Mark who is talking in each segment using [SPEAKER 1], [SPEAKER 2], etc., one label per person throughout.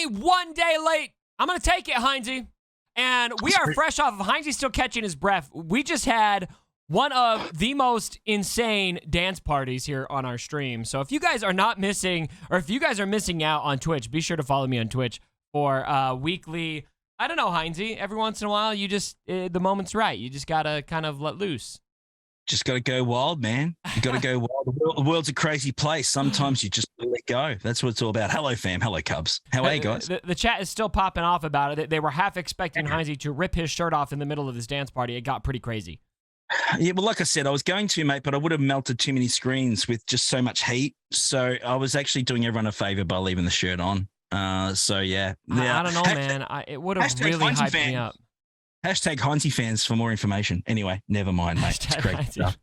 [SPEAKER 1] 1 day late. I'm going to take it, Heinzie. And we are fresh off of Heinzie still catching his breath. We just had one of the most insane dance parties here on our stream. So if you guys are not missing, or if you guys are missing out on Twitch, be sure to follow me on Twitch for weekly, I don't know, Heinzie, every once in a while, you just, the moment's right. You just got to kind of let loose.
[SPEAKER 2] Just got to go wild, man. You got to go wild. The world's a crazy place. Sometimes you just let go. That's what it's all about. Hello, fam. Hello, Cubs. How are you guys?
[SPEAKER 1] The chat is still popping off about it. They were half expecting Heinzie to rip his shirt off in the middle of this dance party. It got pretty crazy.
[SPEAKER 2] Yeah, well, like I said, I was going to, mate, but I would have melted too many screens with just so much heat. So I was actually doing everyone a favor by leaving the shirt on. So, yeah.
[SPEAKER 1] I don't know, man. It would have really hyped me up.
[SPEAKER 2] Hashtag Heinzie fans for more information. Anyway, never mind, mate. It's great stuff.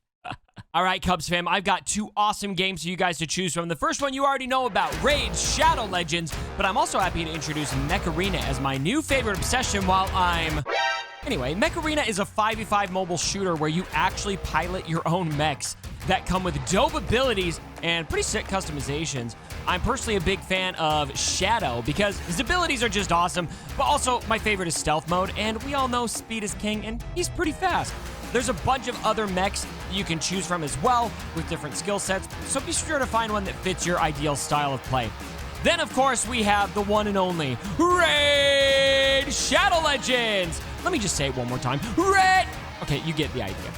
[SPEAKER 1] All right, Cubs fam, I've got 2 awesome games for you guys to choose from. The first one you already know about, Raid Shadow Legends, but I'm also happy to introduce Mech Arena as my new favorite obsession while I'm... Anyway, Mech Arena is a 5v5 mobile shooter where you actually pilot your own mechs that come with dope abilities and pretty sick customizations. I'm personally a big fan of Shadow because his abilities are just awesome, but also my favorite is stealth mode, and we all know speed is king, and he's pretty fast. There's a bunch of other mechs that you can choose from as well with different skill sets, so be sure to find one that fits your ideal style of play. Then, of course, we have the one and only Raid Shadow Legends. Let me just say it one more time. Raid! Okay, you get the idea.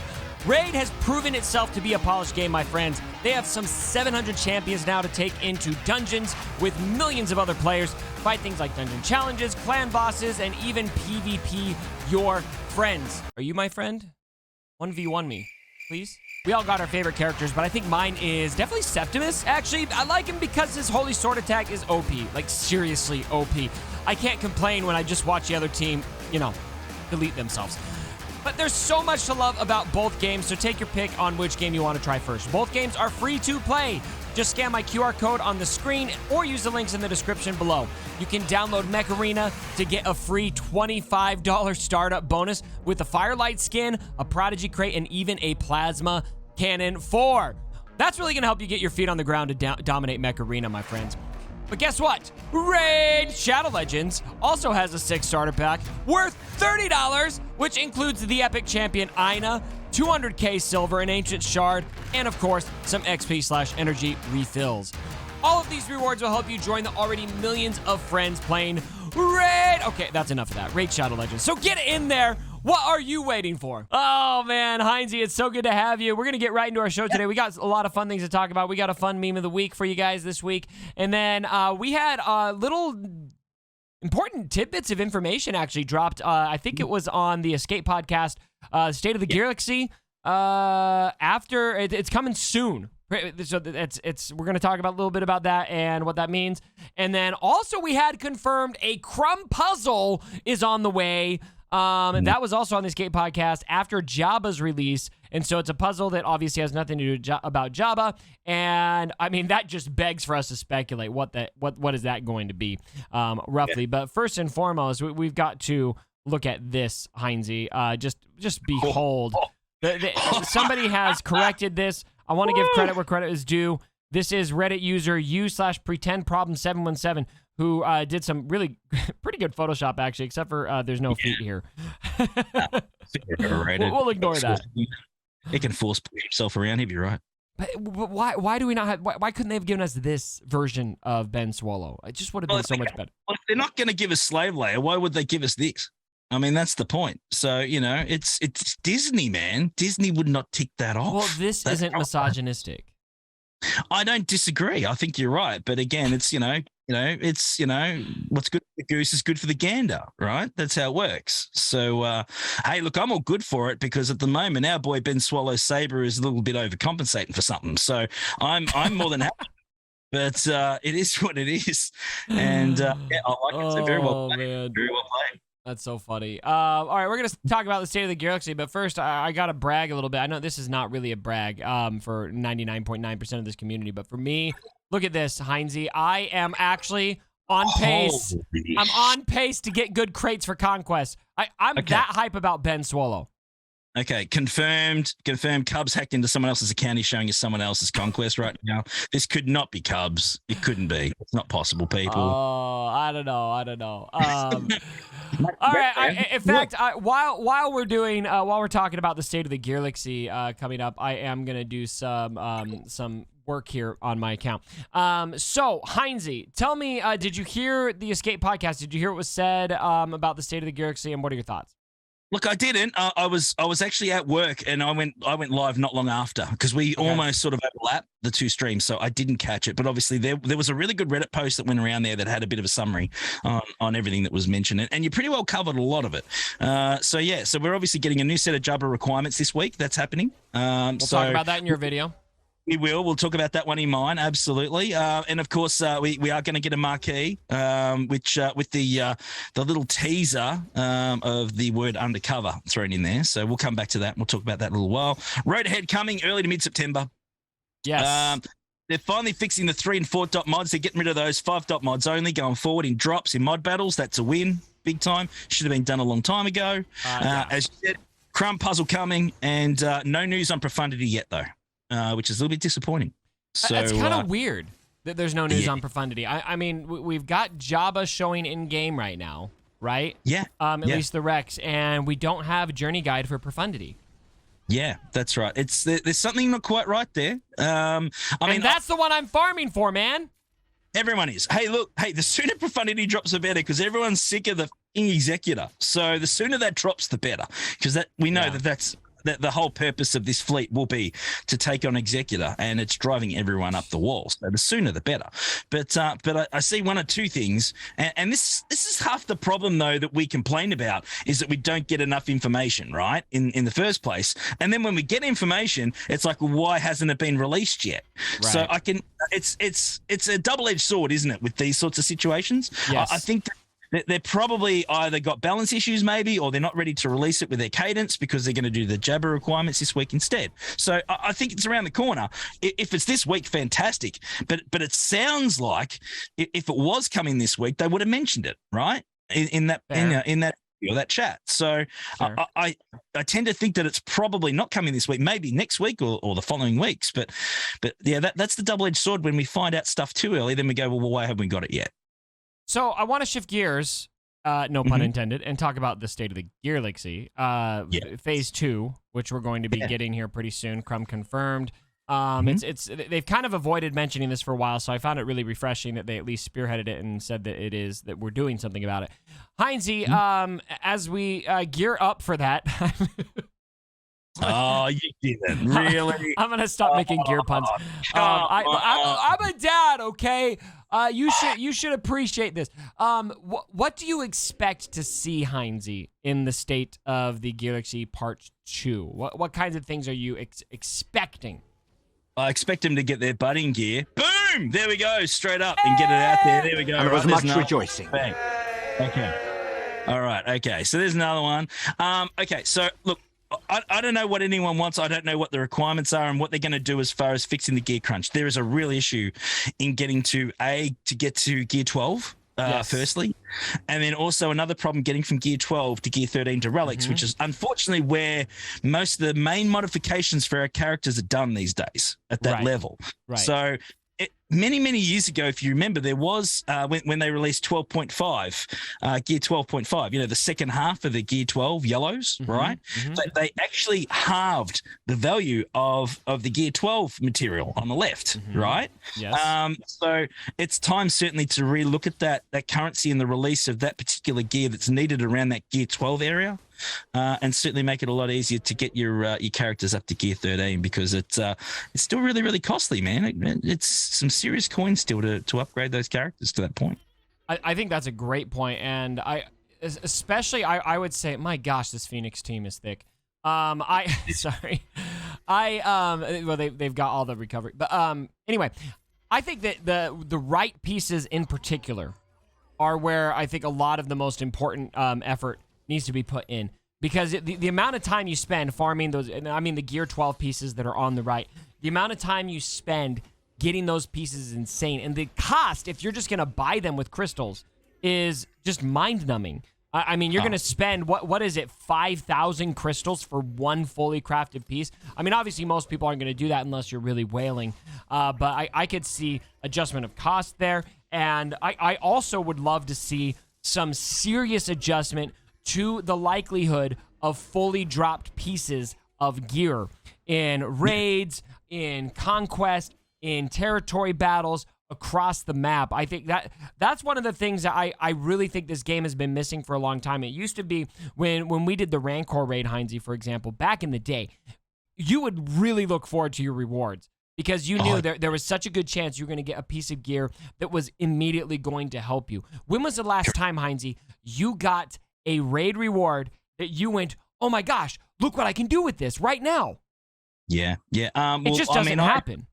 [SPEAKER 1] Raid has proven itself to be a polished game, my friends. They have some 700 champions now to take into dungeons with millions of other players. Fight things like dungeon challenges, clan bosses, and even PvP your friends. Are you my friend? 1v1 me, please. We all got our favorite characters, but I think mine is definitely Septimus. Actually, I like him because his Holy Sword attack is OP. Like, seriously OP. I can't complain when I just watch the other team, you know, delete themselves. But there's so much to love about both games, so take your pick on which game you want to try first. Both games are free to play. Just scan my QR code on the screen or use the links in the description below. You can download Mech Arena to get a free $25 startup bonus with a Firelight skin, a Prodigy crate, and even a Plasma Cannon 4. That's really going to help you get your feet on the ground to dominate Mech Arena, my friends. But guess what? Raid Shadow Legends also has a 6 starter pack worth $30, which includes the epic champion Ina, 200k silver, an ancient shard, and of course, some XP/energy refills. All of these rewards will help you join the already millions of friends playing Raid. Okay, that's enough of that. Raid Shadow Legends. So get in there. What are you waiting for? Oh, man, Heinzie, it's so good to have you. We're going to get right into our show today. We got a lot of fun things to talk about. We got a fun meme of the week for you guys this week. And then we had little important tidbits of information actually dropped. I think it was on the Escape podcast, State of the Gearlaxy. After it's coming soon. So we're going to talk about a little bit about that and what that means. And then also we had confirmed a Crumb puzzle is on the way. That was also on the Escape podcast after Jabba's release. And so it's a puzzle that obviously has nothing to do about Jabba. And I mean, that just begs for us to speculate what is that going to be, roughly. Yeah. But first and foremost, we've got to look at this, Heinzie. Just behold. Somebody has corrected this. I want to give credit where credit is due. This is Reddit user u/pretendproblem717 who did some really pretty good Photoshop, actually, except for there's no feet here. We'll ignore that.
[SPEAKER 2] He can force push himself around. He'd be right.
[SPEAKER 1] But why do we not have? Why couldn't they have given us this version of Ben Swallow? It just would have been so much better.
[SPEAKER 2] Well, if they're not going to give us Slave Layer, why would they give us this? I mean, that's the point. So, you know, it's Disney, man. Disney would not tick that off.
[SPEAKER 1] Well, this isn't misogynistic.
[SPEAKER 2] I don't disagree. I think you're right. But again, it's, what's good for the goose is good for the gander, right? That's how it works. So, hey, look, I'm all good for it because at the moment, our boy Ben Swallow Saber is a little bit overcompensating for something. So I'm more than happy. But it is what it is. And I like it. So very well played. Man. Very well played.
[SPEAKER 1] That's so funny. All right, we're going to talk about the State of the Gearlaxy, but first, I got to brag a little bit. I know this is not really a brag for 99.9% of this community, but for me, look at this, Heinzie. I am actually on pace. I'm on pace to get good crates for Conquest. I'm that hype about Ben Swallow.
[SPEAKER 2] Okay, confirmed. Cubs hacked into someone else's account. He's showing you someone else's conquest right now. This could not be Cubs. It couldn't be. It's not possible, people.
[SPEAKER 1] Oh, I don't know. All right. In fact, while we're talking about the state of the Gearlaxy coming up, I am gonna do some work here on my account. So Heinzie, tell me, did you hear the Escape podcast? Did you hear what was said about the state of the Gearlaxy, and what are your thoughts?
[SPEAKER 2] Look, I didn't. I was actually at work, and I went live not long after because we almost sort of overlapped the two streams, so I didn't catch it. But obviously, there was a really good Reddit post that went around there that had a bit of a summary on everything that was mentioned, and you pretty well covered a lot of it. So we're obviously getting a new set of Jabba requirements this week. That's happening.
[SPEAKER 1] We'll talk about that in your video.
[SPEAKER 2] We will. We'll talk about that one in mine, absolutely. And of course, we are going to get a marquee, which with the little teaser of the word undercover thrown in there. So we'll come back to that. We'll talk about that in a little while. Road ahead coming early to mid-September.
[SPEAKER 1] Yes.
[SPEAKER 2] They're finally fixing the 3 and 4 dot mods. They're getting rid of those 5 dot mods only going forward in drops in mod battles. That's a win, big time. Should have been done a long time ago. As you said, Crumb puzzle coming, and no news on profundity yet though. Which is a little bit disappointing. So
[SPEAKER 1] it's kind of weird that there's no news on profundity. I mean, we've got Jabba showing in game right now, right?
[SPEAKER 2] Yeah.
[SPEAKER 1] At least the Rex, and we don't have a journey guide for profundity.
[SPEAKER 2] Yeah, that's right. There's something not quite right there. I mean,
[SPEAKER 1] that's the one I'm farming for, man.
[SPEAKER 2] Everyone is. Hey, look. Hey, the sooner profundity drops, the better, because everyone's sick of the executor. So the sooner that drops, the better, because that we know that's. The whole purpose of this fleet will be to take on Executor, and it's driving everyone up the wall. So the sooner the better. But I see one or two things, and this is half the problem though that we complain about, is that we don't get enough information, right? In the first place, and then when we get information, it's like, well, why hasn't it been released yet? Right. So it's a double-edged sword, isn't it, with these sorts of situations?
[SPEAKER 1] Yes.
[SPEAKER 2] I think they're probably either got balance issues maybe, or they're not ready to release it with their cadence because they're going to do the Jabba requirements this week instead. So I think it's around the corner. If it's this week, fantastic. But it sounds like if it was coming this week, they would have mentioned it, right? In that or that chat. So sure. I tend to think that it's probably not coming this week, maybe next week or the following weeks. But yeah, that's the double-edged sword. When we find out stuff too early, then we go, well, why haven't we got it yet?
[SPEAKER 1] So I want to shift gears, no pun intended, and talk about the state of the Gearlaxy. Phase 2, which we're going to be getting here pretty soon. Crumb confirmed. They've kind of avoided mentioning this for a while, so I found it really refreshing that they at least spearheaded it and said that we're doing something about it. Heinzie, as we gear up for that.
[SPEAKER 2] Oh, you didn't really.
[SPEAKER 1] I'm gonna stop making gear puns. I'm a dad, okay? You should appreciate this. What do you expect to see, Heinzie, in the state of the Gearlaxy Part 2? What kinds of things are you expecting?
[SPEAKER 2] I expect them to get their budding gear. Boom! There we go, straight up and get it out there. There we go.
[SPEAKER 3] There was much rejoicing.
[SPEAKER 2] Bang. Okay. All right. Okay. So there's another one. Okay. So look. I don't know what anyone wants. I don't know what the requirements are and what they're going to do as far as fixing the gear crunch. There is a real issue in getting to get to Gear 12, firstly, and then also another problem getting from Gear 12 to Gear 13 to Relics, which is unfortunately where most of the main modifications for our characters are done these days at that level. Right. So many years ago, if you remember, there was when they released 12.5, Gear 12.5, the second half of the Gear 12 yellows, right? They actually halved the value of the Gear 12 material on the left, right?
[SPEAKER 1] Yes.
[SPEAKER 2] So it's time certainly to relook at that currency and the release of that particular gear that's needed around that Gear 12 area. And certainly make it a lot easier to get your characters up to Gear 13, because it's still really, really costly, man. It's some serious coins still to upgrade those characters to that point.
[SPEAKER 1] I think that's a great point, and I would say, my gosh, this Phoenix team is thick. Well, they've got all the recovery, but anyway, I think that the right pieces in particular are where I think a lot of the most important effort needs to be put in, because the amount of time you spend farming those, and I mean the Gear 12 pieces that are on the right, the amount of time you spend getting those pieces is insane, and the cost, if you're just going to buy them with crystals, is just mind-numbing. I mean, you're going to spend, what is it, 5,000 crystals for one fully crafted piece? I mean, obviously, most people aren't going to do that unless you're really whaling. But I could see adjustment of cost there. And I also would love to see some serious adjustment to the likelihood of fully dropped pieces of gear in raids, in conquest, in territory battles, across the map. I think that's one of the things that I really think this game has been missing for a long time. It used to be when we did the Rancor raid, Heinzie, for example, back in the day, you would really look forward to your rewards because you knew there was such a good chance you were going to get a piece of gear that was immediately going to help you. When was the last time, Heinzie, you got a raid reward that you went, oh my gosh, look what I can do with this right now?
[SPEAKER 2] Yeah.
[SPEAKER 1] It just doesn't happen.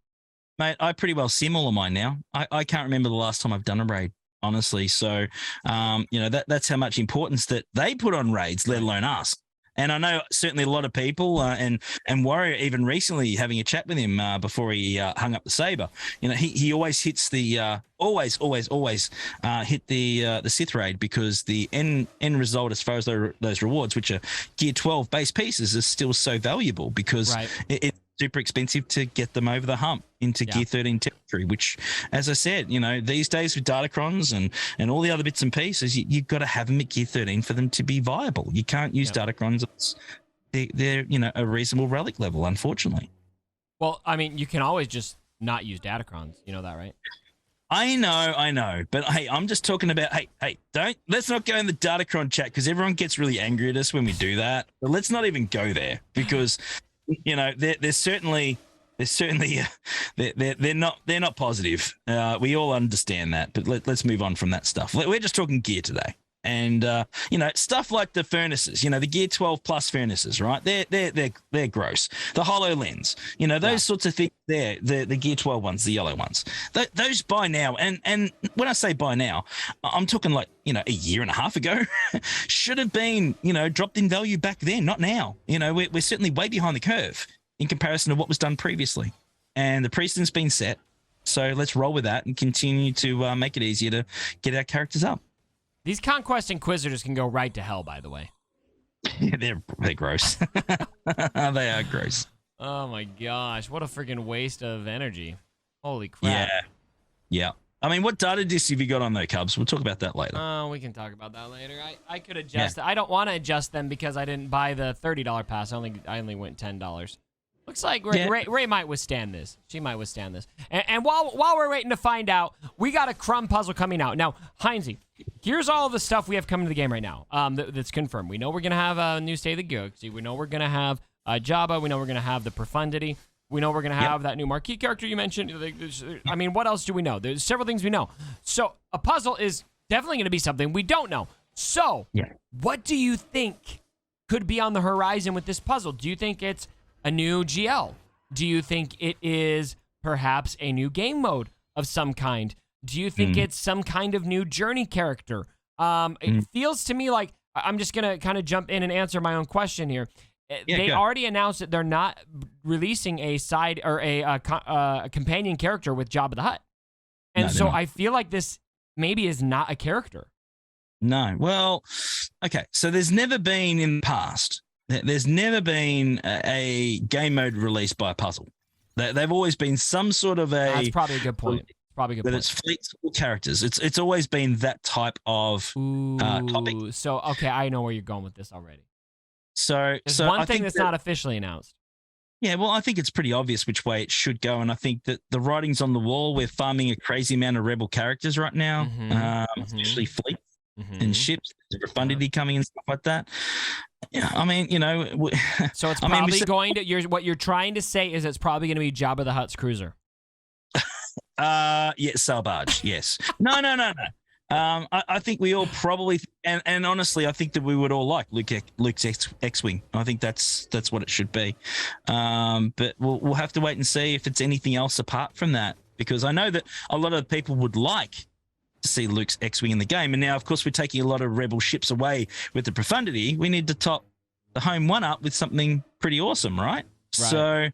[SPEAKER 2] Mate, I pretty well sim all of mine now. I can't remember the last time I've done a raid, honestly. So, that's how much importance that they put on raids, let alone us. And I know certainly a lot of people and Warrior, even recently having a chat with him before he hung up the saber. He always hits the always hit the Sith raid because the end result as far as those rewards, which are Gear 12 base pieces, is still so valuable because it's super expensive to get them over the hump into Gear 13 territory, which, as I said, these days with Datacrons and all the other bits and pieces, you've got to have them at Gear 13 for them to be viable. You can't use Datacrons. They're a reasonable relic level, unfortunately.
[SPEAKER 1] Well, I mean, you can always just not use Datacrons. You know that, right?
[SPEAKER 2] I know. But, hey, I'm just talking about, let's not go in the Datacron chat because everyone gets really angry at us when we do that. But let's not even go there because... they're certainly they're not positive. We all understand that, but let's move on from that stuff. We're just talking gear today, and stuff like the furnaces. The Gear 12 plus furnaces, right? They're gross. The HoloLens, those sorts of things. There, the Gear 12 ones, the yellow ones. Those by now, and when I say by now, I'm talking like a year and a half ago, should have been dropped in value back then, not now. We're certainly way behind the curve in comparison to what was done previously, and the precedent's been set. So let's roll with that and continue to make it easier to get our characters up.
[SPEAKER 1] These Conquest Inquisitors can go right to hell, by the way.
[SPEAKER 2] Yeah, they're gross. They are gross.
[SPEAKER 1] Oh my gosh, what a freaking waste of energy. Holy crap.
[SPEAKER 2] Yeah. I mean, what data discs have you got on though, Cubs? We'll talk about that later.
[SPEAKER 1] Oh, we can talk about that later. I could adjust it. I don't want to adjust them because I didn't buy the $30 pass. I only went $10. Looks like Ray might withstand this. She might withstand this. And while we're waiting to find out, we got a Crumb puzzle coming out. Now, Heinzie, here's all the stuff we have coming to the game right now that's confirmed. We know we're going to have a new State of the Gearlaxy. We know we're going to have Jabba. We know we're going to have the Profundity. We know we're going to have that new marquee character you mentioned. I mean, what else do we know? There's several things we know. So a puzzle is definitely going to be something we don't know. So what do you think could be on the horizon with this puzzle? Do you think it's a new GL? Do you think it is perhaps a new game mode of some kind? Do you think it's some kind of new journey character? It feels to me like, I'm just going to kind of jump in and answer my own question here. They already announced that they're not releasing a side or a companion character with Jabba the Hutt. And so I feel like this maybe is not a character.
[SPEAKER 2] No. Well, okay. So there's never been in the past, there's never been a game mode released by a puzzle. They've always been some sort of a...
[SPEAKER 1] That's probably a good point.
[SPEAKER 2] It's flexible characters. It's always been that type of topic.
[SPEAKER 1] So, okay, I know where you're going with this already.
[SPEAKER 2] So
[SPEAKER 1] one thing that's not officially announced.
[SPEAKER 2] Yeah, well, I think it's pretty obvious which way it should go, and I think that the writing's on the wall. We're farming a crazy amount of rebel characters right now, especially fleets and ships. There's profundity coming and stuff like that. Yeah, I mean,
[SPEAKER 1] so it's probably going to. What you're trying to say is it's probably going to be Jabba the Hutt's cruiser.
[SPEAKER 2] Sail barge. Yes. No. I think we all probably, and honestly, I think that we would all like Luke's X-wing. I think that's what it should be. But we'll have to wait and see if it's anything else apart from that, because I know that a lot of people would like to see Luke's X-wing in the game. And now, of course, we're taking a lot of rebel ships away with the profundity. We need to top the home one up with something pretty awesome, right? So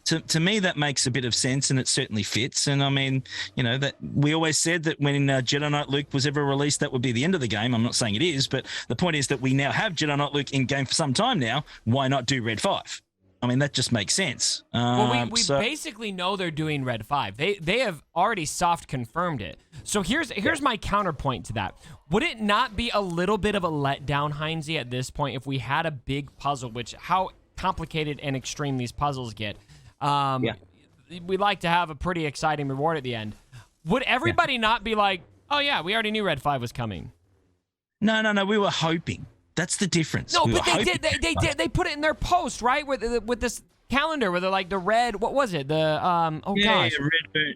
[SPEAKER 2] to me, that makes a bit of sense, and it certainly fits. And I mean, that we always said that when Jedi Knight Luke was ever released, that would be the end of the game. I'm not saying it is, but the point is that we now have Jedi Knight Luke in game for some time now. Why not do Red 5? I mean, that just makes sense.
[SPEAKER 1] Well, we basically know they're doing Red 5. They have already soft confirmed it. So here's my counterpoint to that. Would it not be a little bit of a letdown, Heinze, at this point if we had a big puzzle, which how complicated and extreme these puzzles get? We'd like to have a pretty exciting reward at the end. Would everybody not be like, oh yeah, we already knew Red 5 was coming?
[SPEAKER 2] No. We were hoping. That's the difference.
[SPEAKER 1] No, but they did. They put it in their post, right? With this calendar, where they're like the red. What was it? The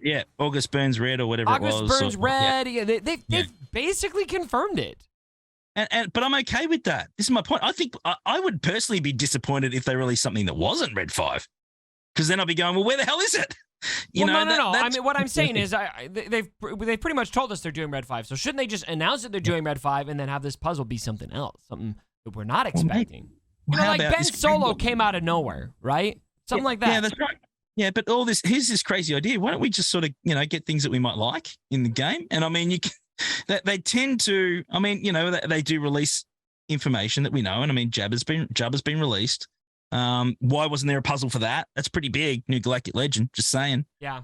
[SPEAKER 2] red, August Burns Red or whatever it was.
[SPEAKER 1] August Burns Red. Yeah, they've basically confirmed it.
[SPEAKER 2] But I'm okay with that. This is my point. I think I would personally be disappointed if they released something that wasn't Red 5. Because then I'll be going, well, where the hell is it?
[SPEAKER 1] No. I mean, what I'm saying is, they've pretty much told us they're doing Red 5. So shouldn't they just announce that they're doing Red 5 and then have this puzzle be something else, something that we're not expecting? Like Ben Solo came out of nowhere, right? Something like that.
[SPEAKER 2] Yeah, that's right. Yeah, but here's this crazy idea. Why don't we just sort of, get things that we might like in the game? And I mean, they tend to. I mean, they do release information that we know, and I mean, Jabba's been released. Why wasn't there a puzzle for that? That's pretty big. New Galactic Legend, just saying.
[SPEAKER 1] Yeah.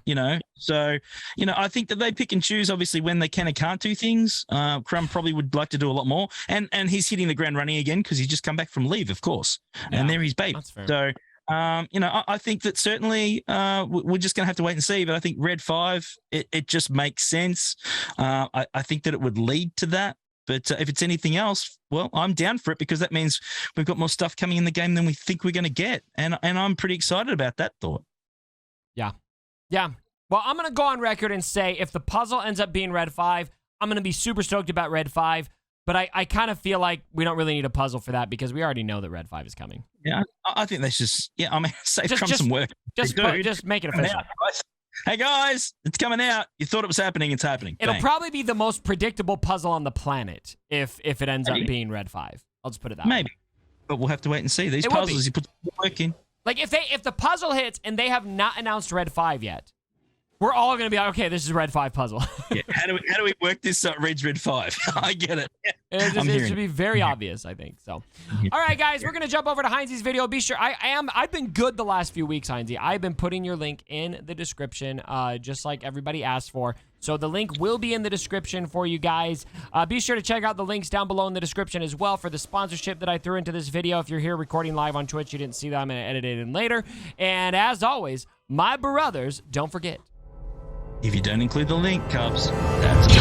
[SPEAKER 2] So, I think that they pick and choose, obviously, when they can and can't do things. Crumb probably would like to do a lot more. And he's hitting the ground running again because he's just come back from leave, of course. Yeah, and there he's baby.
[SPEAKER 1] That's fair.
[SPEAKER 2] So, I think that certainly we're just going to have to wait and see. But I think Red 5, it just makes sense. I think that it would lead to that. But if it's anything else, well, I'm down for it because that means we've got more stuff coming in the game than we think we're going to get. And I'm pretty excited about that thought.
[SPEAKER 1] Yeah. Well, I'm going to go on record and say if the puzzle ends up being Red 5, I'm going to be super stoked about Red 5. But I kind of feel like we don't really need a puzzle for that because we already know that Red 5 is coming.
[SPEAKER 2] Yeah, I think that's just, save Crumb some work.
[SPEAKER 1] Just make it official.
[SPEAKER 2] Hey guys, it's coming out. You thought it was happening, it's happening.
[SPEAKER 1] It'll probably be the most predictable puzzle on the planet if it ends up being Red 5. I'll just put it that way.
[SPEAKER 2] Maybe. But we'll have to wait and see. These puzzles, you put work in.
[SPEAKER 1] Like if the puzzle hits and they have not announced Red 5 yet, we're all going to be like, okay, this is a Red 5 puzzle.
[SPEAKER 2] Yeah. How do we work this Red 5? I get it.
[SPEAKER 1] It should be very obvious, I think. So, all right, guys, we're going to jump over to Heinze's video. Be sure, I've been good the last few weeks, Heinze. I've been putting your link in the description, just like everybody asked for. So the link will be in the description for you guys. Be sure to check out the links down below in the description as well for the sponsorship that I threw into this video. If you're here recording live on Twitch, you didn't see that, I'm going to edit it in later. And as always, my brothers, don't forget.
[SPEAKER 2] If you don't include the link, Cubs, that's